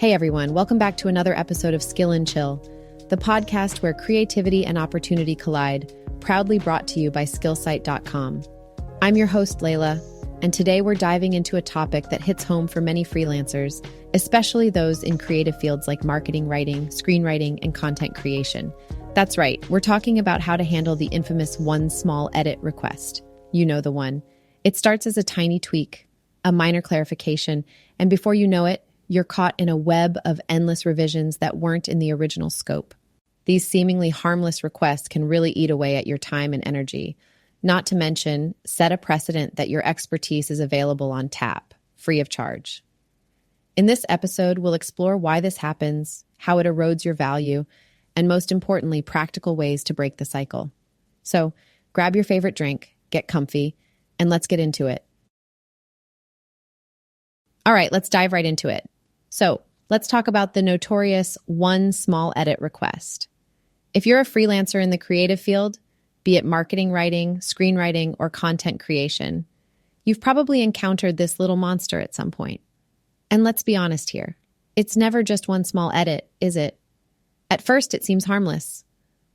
Hey everyone, welcome back to another episode of Skill and Chill, the podcast where creativity and opportunity collide, proudly brought to you by sqillsite.com. I'm your host, Laila, and today we're diving into a topic that hits home for many freelancers, especially those in creative fields like marketing, writing, screenwriting, and content creation. That's right, we're talking about how to handle the infamous one small edit request. You know the one. It starts as a tiny tweak, a minor clarification, and before you know it, you're caught in a web of endless revisions that weren't in the original scope. These seemingly harmless requests can really eat away at your time and energy, not to mention set a precedent that your expertise is available on tap, free of charge. In this episode, we'll explore why this happens, how it erodes your value, and most importantly, practical ways to break the cycle. So grab your favorite drink, get comfy, and let's get into it. All right, let's dive right into it. So let's talk about the notorious one small edit request. If you're a freelancer in the creative field, be it marketing, writing, screenwriting, or content creation, you've probably encountered this little monster at some point. And let's be honest here, it's never just one small edit, is it? At first, it seems harmless.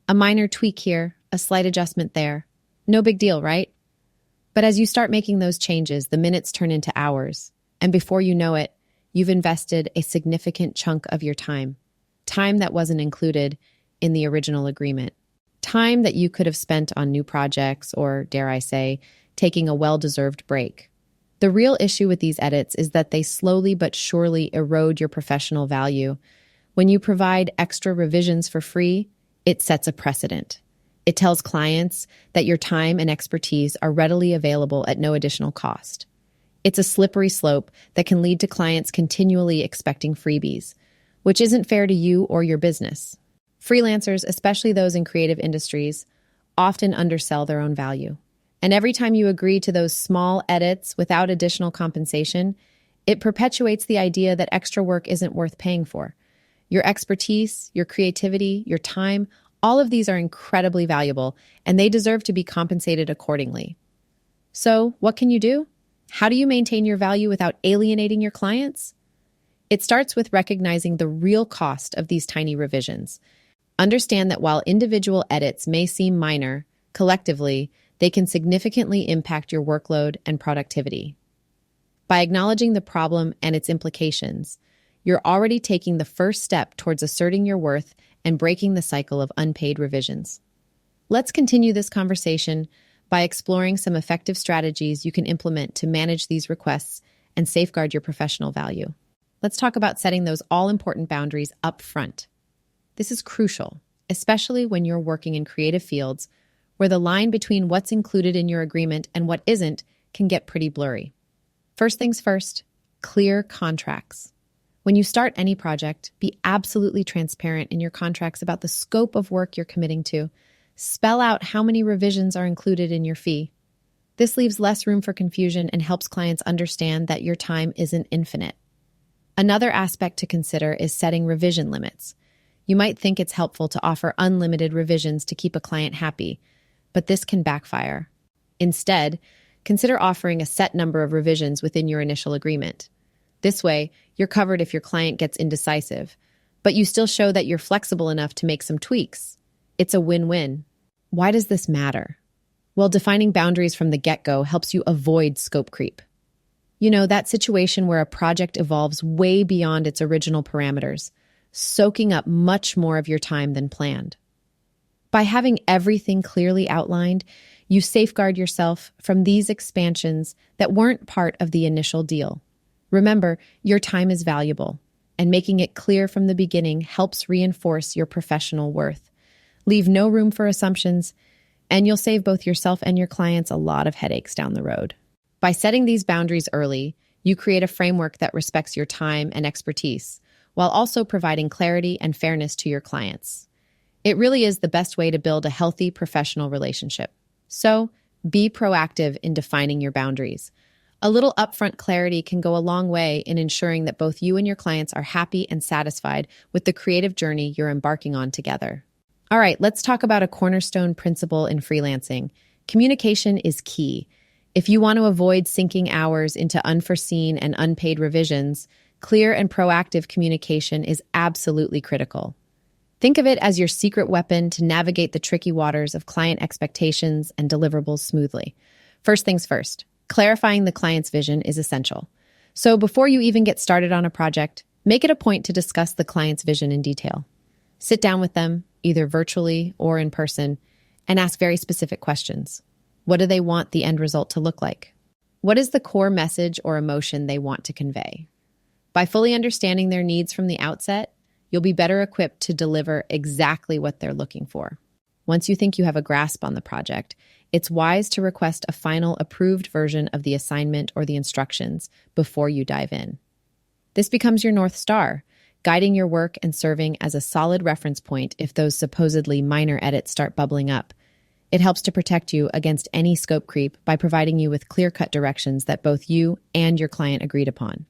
A minor tweak here, a slight adjustment there. No big deal, right? But as you start making those changes, the minutes turn into hours. And before you know it, you've invested a significant chunk of your time that wasn't included in the original agreement, time that you could have spent on new projects or, dare I say, taking a well-deserved break. The real issue with these edits is that they slowly but surely erode your professional value. When you provide extra revisions for free, it sets a precedent. It tells clients that your time and expertise are readily available at no additional cost. It's a slippery slope that can lead to clients continually expecting freebies, which isn't fair to you or your business. Freelancers, especially those in creative industries, often undersell their own value. And every time you agree to those small edits without additional compensation, it perpetuates the idea that extra work isn't worth paying for. Your expertise, your creativity, your time, all of these are incredibly valuable, and they deserve to be compensated accordingly. So, what can you do? How do you maintain your value without alienating your clients? It starts with recognizing the real cost of these tiny revisions. Understand that while individual edits may seem minor, collectively, they can significantly impact your workload and productivity. By acknowledging the problem and its implications, you're already taking the first step towards asserting your worth and breaking the cycle of unpaid revisions. Let's continue this conversation by exploring some effective strategies you can implement to manage these requests and safeguard your professional value. Let's talk about setting those all-important boundaries up front. This is crucial, especially when you're working in creative fields where the line between what's included in your agreement and what isn't can get pretty blurry. First things first, clear contracts. When you start any project, be absolutely transparent in your contracts about the scope of work you're committing to. Spell out how many revisions are included in your fee. This leaves less room for confusion and helps clients understand that your time isn't infinite. Another aspect to consider is setting revision limits. You might think it's helpful to offer unlimited revisions to keep a client happy, but this can backfire. Instead, consider offering a set number of revisions within your initial agreement. This way, you're covered if your client gets indecisive, but you still show that you're flexible enough to make some tweaks. It's a win-win. Why does this matter? Well, defining boundaries from the get-go helps you avoid scope creep. You know, that situation where a project evolves way beyond its original parameters, soaking up much more of your time than planned. By having everything clearly outlined, you safeguard yourself from these expansions that weren't part of the initial deal. Remember, your time is valuable, and making it clear from the beginning helps reinforce your professional worth. Leave no room for assumptions, and you'll save both yourself and your clients a lot of headaches down the road. By setting these boundaries early, you create a framework that respects your time and expertise, while also providing clarity and fairness to your clients. It really is the best way to build a healthy professional relationship. So, be proactive in defining your boundaries. A little upfront clarity can go a long way in ensuring that both you and your clients are happy and satisfied with the creative journey you're embarking on together. All right, let's talk about a cornerstone principle in freelancing. Communication is key. If you want to avoid sinking hours into unforeseen and unpaid revisions, Clear and proactive communication is absolutely critical. Think of it as your secret weapon to navigate the tricky waters of client expectations and deliverables smoothly. First things first, clarifying the client's vision is essential. So before you even get started on a project, make it a point to discuss the client's vision in detail. Sit down with them, either virtually or in person, and ask very specific questions. What do they want the end result to look like? What is the core message or emotion they want to convey? By fully understanding their needs from the outset, you'll be better equipped to deliver exactly what they're looking for. Once you think you have a grasp on the project, it's wise to request a final approved version of the assignment or the instructions before you dive in. This becomes your North Star, guiding your work and serving as a solid reference point if those supposedly minor edits start bubbling up. It helps to protect you against any scope creep by providing you with clear-cut directions that both you and your client agreed upon.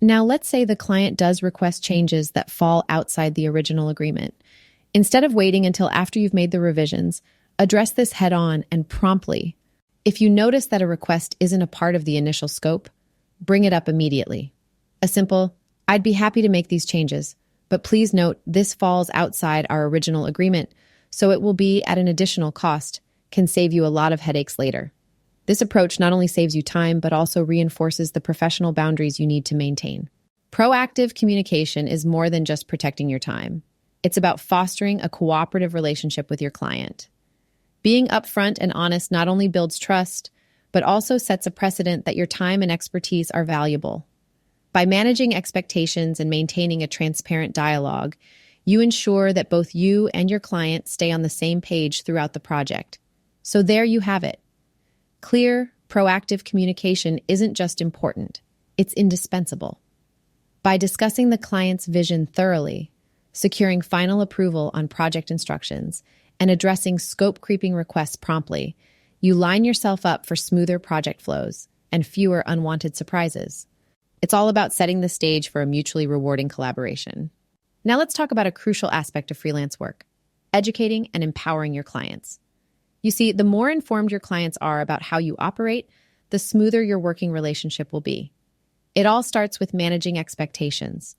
Now, let's say the client does request changes that fall outside the original agreement. Instead of waiting until after you've made the revisions, address this head-on and promptly. If you notice that a request isn't a part of the initial scope, bring it up immediately. A simple, "I'd be happy to make these changes, but please note this falls outside our original agreement, so it will be at an additional cost," can save you a lot of headaches later. This approach not only saves you time, but also reinforces the professional boundaries you need to maintain. Proactive communication is more than just protecting your time. It's about fostering a cooperative relationship with your client. Being upfront and honest not only builds trust, but also sets a precedent that your time and expertise are valuable. By managing expectations and maintaining a transparent dialogue, you ensure that both you and your client stay on the same page throughout the project. So there you have it. Clear, proactive communication isn't just important, it's indispensable. By discussing the client's vision thoroughly, securing final approval on project instructions, and addressing scope-creeping requests promptly, you line yourself up for smoother project flows and fewer unwanted surprises. It's all about setting the stage for a mutually rewarding collaboration. Now let's talk about a crucial aspect of freelance work: educating and empowering your clients. You see, the more informed your clients are about how you operate, the smoother your working relationship will be. It all starts with managing expectations.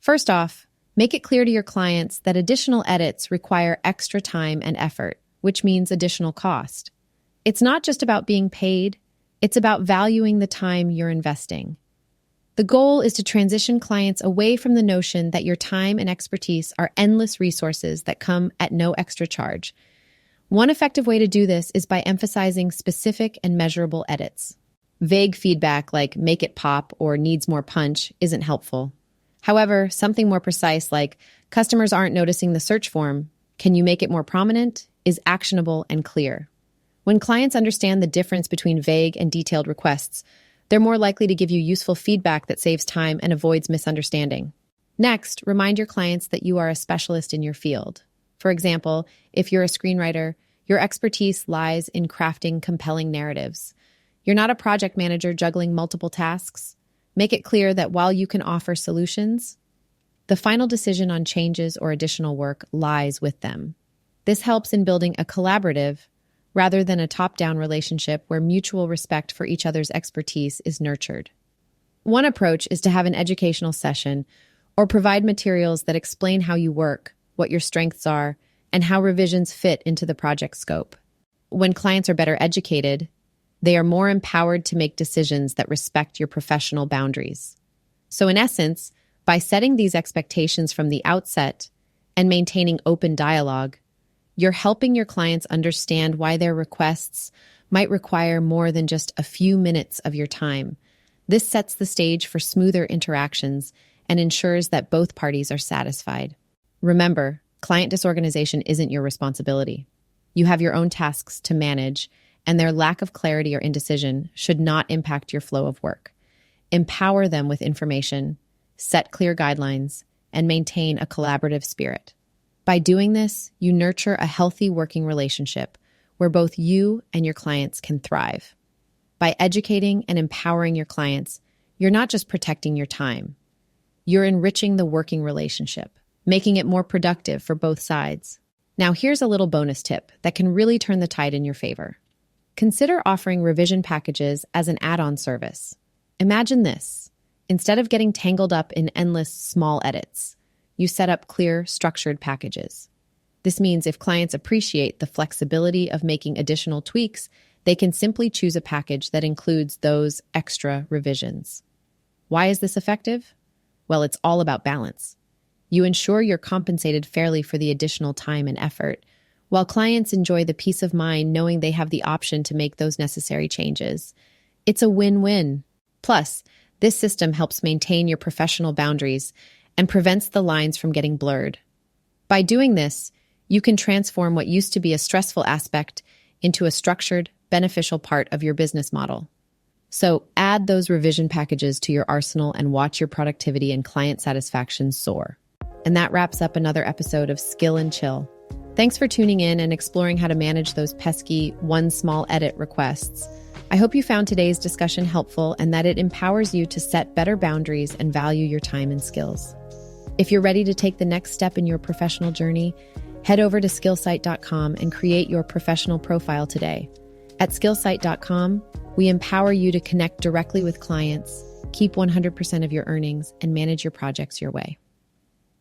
First off, make it clear to your clients that additional edits require extra time and effort, which means additional cost. It's not just about being paid, it's about valuing the time you're investing. The goal is to transition clients away from the notion that your time and expertise are endless resources that come at no extra charge. One effective way to do this is by emphasizing specific and measurable edits. Vague feedback like "make it pop" or "needs more punch" isn't helpful. However, something more precise like "customers aren't noticing the search form, can you make it more prominent?" is actionable and clear. When clients understand the difference between vague and detailed requests, they're more likely to give you useful feedback that saves time and avoids misunderstanding. Next, remind your clients that you are a specialist in your field. For example, if you're a screenwriter, your expertise lies in crafting compelling narratives. You're not a project manager juggling multiple tasks. Make it clear that while you can offer solutions, the final decision on changes or additional work lies with them. This helps in building a collaborative, rather than a top-down relationship where mutual respect for each other's expertise is nurtured. One approach is to have an educational session or provide materials that explain how you work, what your strengths are, and how revisions fit into the project scope. When clients are better educated, they are more empowered to make decisions that respect your professional boundaries. So in essence, by setting these expectations from the outset and maintaining open dialogue, you're helping your clients understand why their requests might require more than just a few minutes of your time. This sets the stage for smoother interactions and ensures that both parties are satisfied. Remember, client disorganization isn't your responsibility. You have your own tasks to manage, and their lack of clarity or indecision should not impact your flow of work. Empower them with information, set clear guidelines, and maintain a collaborative spirit. By doing this, you nurture a healthy working relationship where both you and your clients can thrive. By educating and empowering your clients, you're not just protecting your time. You're enriching the working relationship, making it more productive for both sides. Now, here's a little bonus tip that can really turn the tide in your favor. Consider offering revision packages as an add-on service. Imagine this. Instead of getting tangled up in endless small edits, you set up clear, structured packages. This means if clients appreciate the flexibility of making additional tweaks, they can simply choose a package that includes those extra revisions. Why is this effective? Well, it's all about balance. You ensure you're compensated fairly for the additional time and effort, while clients enjoy the peace of mind knowing they have the option to make those necessary changes. It's a win-win. Plus, this system helps maintain your professional boundaries and prevents the lines from getting blurred. By doing this, you can transform what used to be a stressful aspect into a structured, beneficial part of your business model. So add those revision packages to your arsenal and watch your productivity and client satisfaction soar. And that wraps up another episode of Skill and Chill. Thanks for tuning in and exploring how to manage those pesky one small edit requests. I hope you found today's discussion helpful and that it empowers you to set better boundaries and value your time and skills. If you're ready to take the next step in your professional journey, head over to sqillsite.com and create your professional profile today. At sqillsite.com, we empower you to connect directly with clients, keep 100% of your earnings, and manage your projects your way.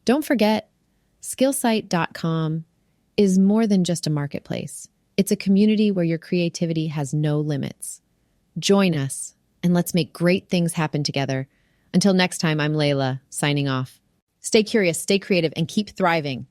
Don't forget, sqillsite.com is more than just a marketplace. It's a community where your creativity has no limits. Join us, and let's make great things happen together. Until next time, I'm Laila, signing off. Stay curious, stay creative, and keep thriving.